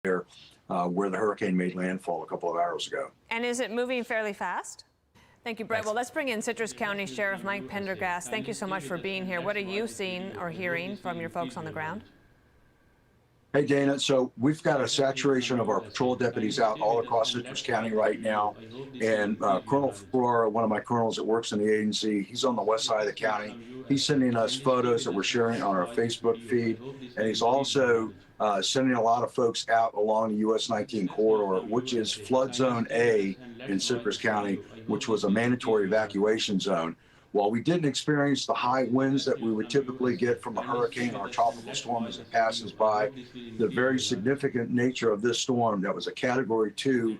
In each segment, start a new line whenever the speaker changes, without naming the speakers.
there where the hurricane made landfall a couple of hours ago.
And is it moving fairly fast? Thank you, Brett. Well, let's bring in Citrus County Sheriff Mike Pendergast. Thank you so much for being here. What are you seeing or hearing from your folks on the ground?
Hey, Dana. So we've got a saturation of our patrol deputies out all across Citrus County right now. And Colonel Flora, one of my colonels that works in the agency, he's on the west side of the county. He's sending us photos that we're sharing on our Facebook feed. And he's also sending a lot of folks out along the US 19 corridor, which is flood zone A in Citrus County, which was a mandatory evacuation zone. While we didn't experience the high winds that we would typically get from a hurricane or a tropical storm as it passes by, the very significant nature of this storm that was a Category 2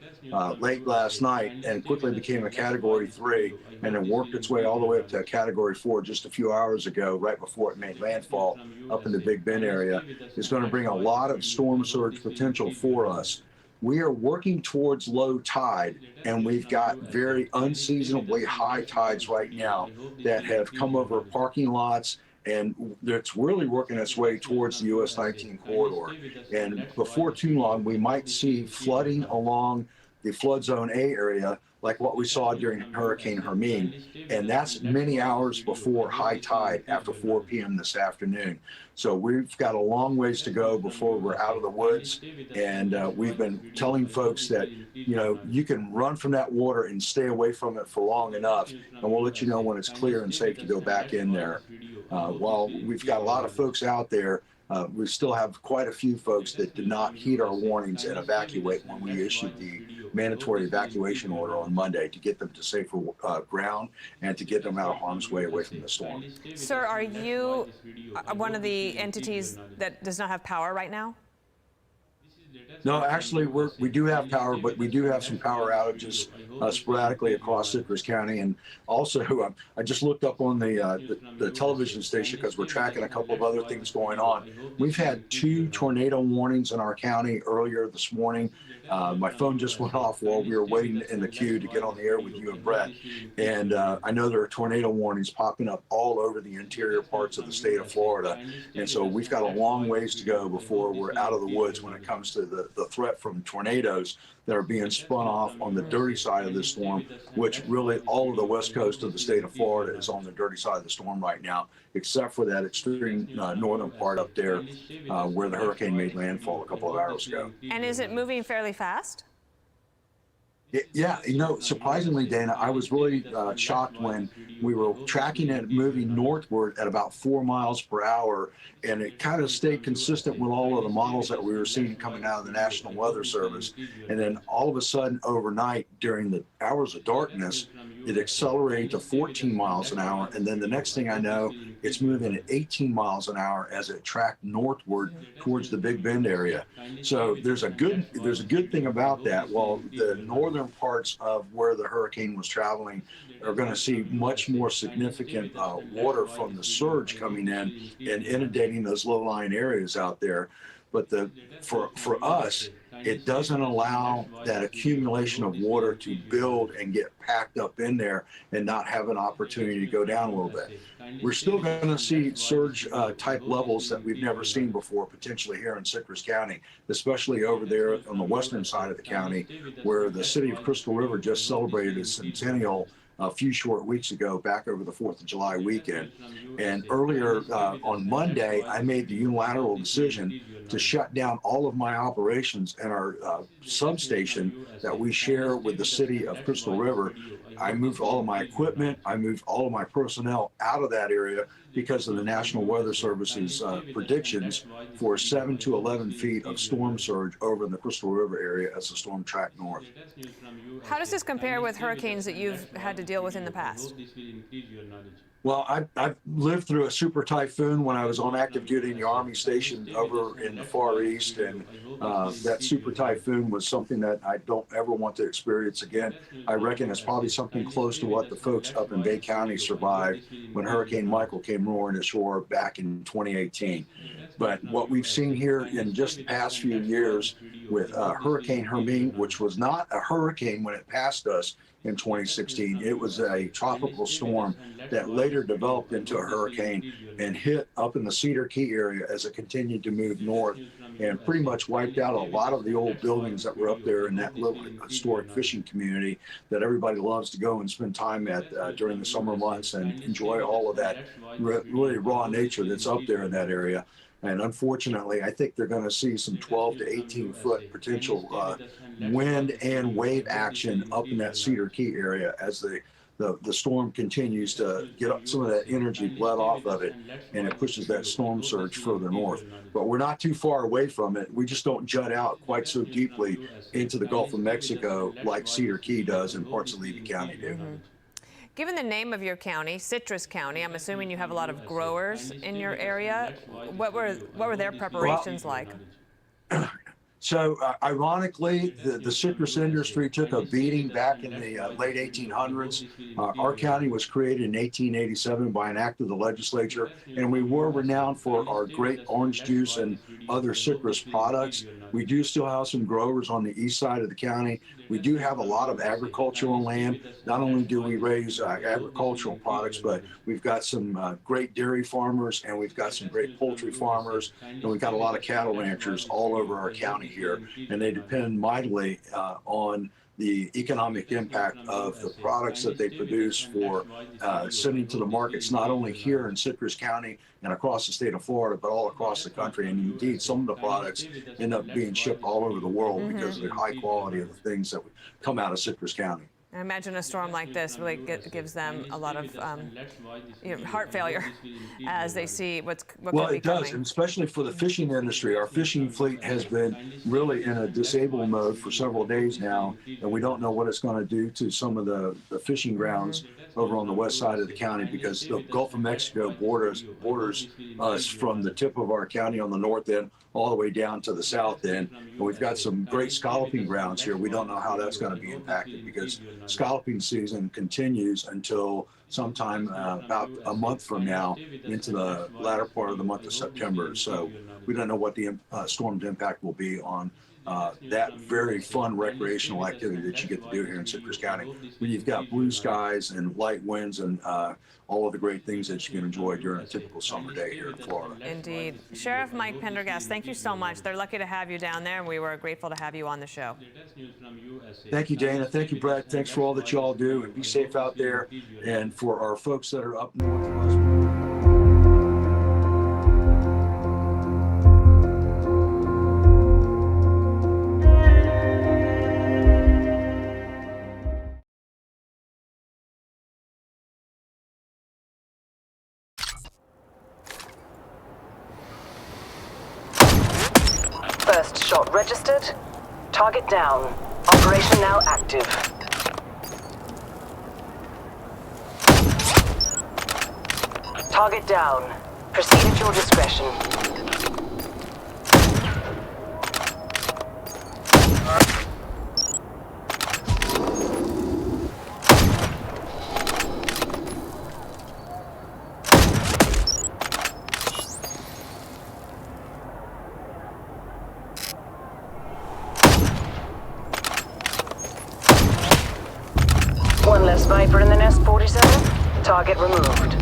late last night and quickly became a Category 3 and then worked its way all the way up to a Category 4 just a few hours ago, right before it made landfall up in the Big Bend area, is going to bring a lot of storm surge potential for us. We are working towards low tide, and we've got very unseasonably high tides right now that have come over parking lots, and it's really working its way towards the US 19 corridor. And before too long, we might see flooding along the flood zone A area like what we saw during Hurricane Hermine, and that's many hours before high tide after 4 p.m. this afternoon. So we've got a long ways to go before we're out of the woods, and we've been telling folks that, you know, you can run from that water and stay away from it for long enough, and we'll let you know when it's clear and safe to go back in there. While we've got a lot of folks out there, we still have quite a few folks that did not heed our warnings and evacuate when we issued the mandatory evacuation order on Monday to get them to safer ground and to get them out of harm's way away from the storm.
Sir, are you one of the entities that does not have power right now?
No, actually, we do have power, but we do have some power outages sporadically across Citrus County. And also, I just looked up on the television station because we're tracking a couple of other things going on. We've had 2 tornado warnings in our county earlier this morning. My phone just went off while we were waiting in the queue to get on the air with you and Brett. And I know there are tornado warnings popping up all over the interior parts of the state of Florida. And so we've got a long ways to go before we're out of the woods when it comes to the threat from tornadoes that are being spun off on the dirty side of this storm, which really all of the west coast of the state of Florida is on the dirty side of the storm right now, except for that extreme northern part up there where the hurricane made landfall a couple of hours ago.
And is it moving fairly fast?
Yeah, you know, surprisingly, Dana, I was really shocked when we were tracking it moving northward at about 4 miles per hour, and it kind of stayed consistent with all of the models that we were seeing coming out of the National Weather Service. And then all of a sudden, overnight, during the hours of darkness, it accelerated to 14 miles an hour, and then the next thing I know, it's moving at 18 miles an hour as it tracked northward towards the Big Bend area. So there's a good thing about that. While the northern parts of where the hurricane was traveling are going to see much more significant water from the surge coming in and inundating those low-lying areas out there. But for us, it doesn't allow that accumulation of water to build and get packed up in there and not have an opportunity to go down a little bit. We're still going to see surge type levels that we've never seen before, potentially here in Citrus County, especially over there on the western side of the county, where the city of Crystal River just celebrated its centennial a few short weeks ago, back over the 4th of July weekend. And earlier on Monday, I made the unilateral decision to shut down all of my operations in our substation that we share with the city of Crystal River. I moved all of my equipment, I moved all of my personnel out of that area because of the National Weather Service's predictions for 7 to 11 feet of storm surge over in the Crystal River area as the storm tracked north.
How does this compare with hurricanes that you've had to deal with in the past?
Well, I've lived through a super typhoon when I was on active duty in the Army stationed over in the Far East, and that super typhoon was something that I don't ever want to experience again. I reckon it's probably something close to what the folks up in Bay County survived when Hurricane Michael came roaring ashore back in 2018. But what we've seen here in just the past few years with Hurricane Hermine, which was not a hurricane when it passed us in 2016, it was a tropical storm that later developed into a hurricane and hit up in the Cedar Key area as it continued to move north and pretty much wiped out a lot of the old buildings that were up there in that little historic fishing community that everybody loves to go and spend time at during the summer months and enjoy all of that really raw nature that's up there in that area. And unfortunately, I think they're going to see some 12 to 18 foot potential wind and wave action up in that Cedar Key area as the storm continues to get some of that energy bled off of it, and it pushes that storm surge further north. But we're not too far away from it. We just don't jut out quite so deeply into the Gulf of Mexico like Cedar Key does and parts of Levy County do.
Given the name of your county, Citrus County, I'm assuming you have a lot of growers in your area. What were their preparations like?
So ironically, the citrus industry took a beating back in the late 1800s. Our county was created in 1887 by an act of the legislature, and we were renowned for our great orange juice and other citrus products. We do still have some growers on the east side of the county. We do have a lot of agricultural land. Not only do we raise agricultural products, but we've got some great dairy farmers, and we've got some great poultry farmers, and we've got a lot of cattle ranchers all over our county here, and they depend mightily on the economic impact of the products that they produce for sending to the markets, not only here in Citrus County and across the state of Florida, but all across the country. And indeed, some of the products end up being shipped all over the world because of the high quality of the things that come out of Citrus County.
I imagine a storm like this really gives them a lot of heart failure as they see what could be coming.
Well, it does, and especially for the fishing industry. Our fishing fleet has been really in a disable mode for several days now, and we don't know what it's going to do to some of the fishing grounds over on the west side of the county, because the Gulf of Mexico borders us from the tip of our county on the north end all the way down to the south end. And we've got some great scalloping grounds here. We don't know how that's going to be impacted, because scalloping season continues until sometime about a month from now into the latter part of the month of September. So we don't know what the storm's impact will be on that very fun recreational activity that you get to do here in Citrus County, when you've got blue skies and light winds and all of the great things that you can enjoy during a typical summer day here in Florida.
Indeed. Sheriff Mike Pendergast, thank you so much. They're lucky to have you down there, and we were grateful to have you on the show.
Thank you, Dana. Thank you, Brett. Thanks for all that you all do, and be safe out there. And for our folks that are up north of us.
First shot registered. Target down. Operation now active. Target down. Proceed at your discretion. One less Viper in the nest, 47. Target removed.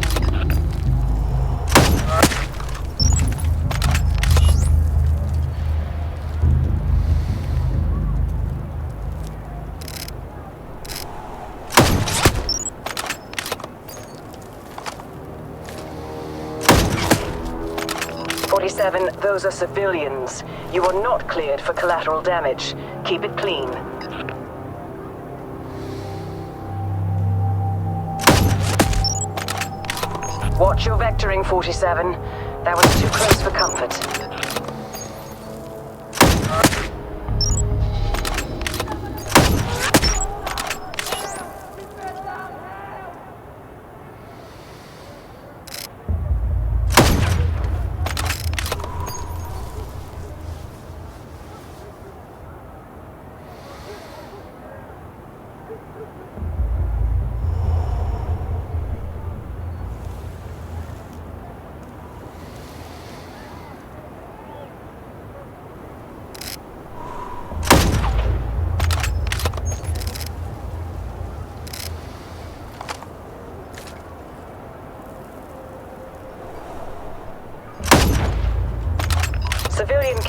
Those are civilians. You are not cleared for collateral damage. Keep it clean. Watch your vectoring, 47. That was too close for comfort.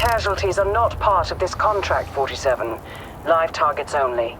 casualties are not part of this contract, 47. Live targets only.